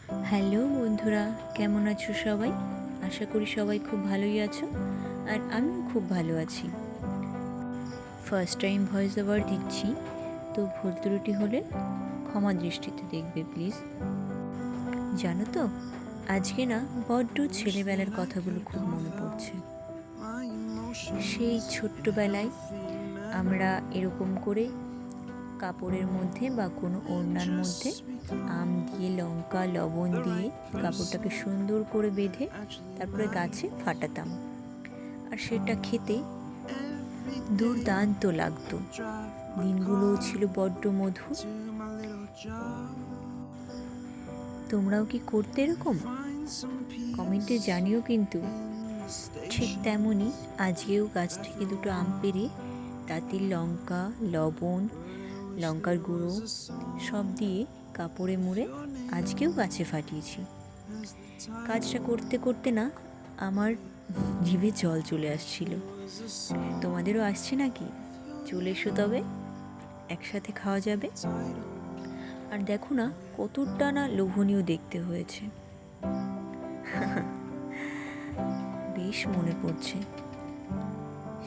Hello বন্ধুরা, কেমন আছো সবাই? আশা করি সবাই খুব ভালোই আছো, আর আমিও খুব ভালো আছি। ফার্স্ট টাইম ভয়েস ওভার দিচ্ছি, তো ভুল ত্রুটি হলে ক্ষমা দৃষ্টিতে দেখবে প্লিজ। জানো তো, আজকে না বড্ড ছেলেবেলার কথাগুলো খুব মনে পড়ছে। সেই ছোট্টবেলায় আমরা এরকম করে কাপড়ের মধ্যে বা কোনো ওড়নার মধ্যে আম দিয়ে, লঙ্কা, লবণ দিয়ে কাপড়টাকে সুন্দর করে বেঁধে তারপরে গাছে ফাটাতাম, আর সেটা খেতে দুর্দান্ত লাগতো। দিনগুলোও ছিল বড্ড মধুর। তোমরাও কি করতে এরকম? কমেন্টে জানিও কিন্তু। ঠিক তেমনই আজকেও গাছ থেকে দুটো আম পেড়ে তাতে লঙ্কা, লবণ, লঙ্কার গুঁড়ো সব দিয়ে কাপড়ে মুড়ে আজকেও গাছে ফাটিয়েছি। কাজটা করতে করতে না আমার জিভে জল চলে আসছিল। তোমাদেরও আসছে নাকি? চলে এসো তবে, একসাথে খাওয়া যাবে। আর দেখো না কতটা না লোভনীয় দেখতে হয়েছে। বেশ মনে পড়ছে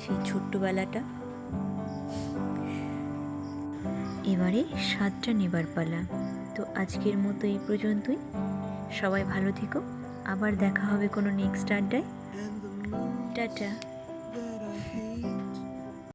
সেই ছোট্টবেলাটা। এবারে স্বাদটা নেবার পালা। তো আজকের মতো এই পর্যন্তই। সবাই ভালো থেকো, আবার দেখা হবে কোনো নেক্সট আড্ডায়। টাটা।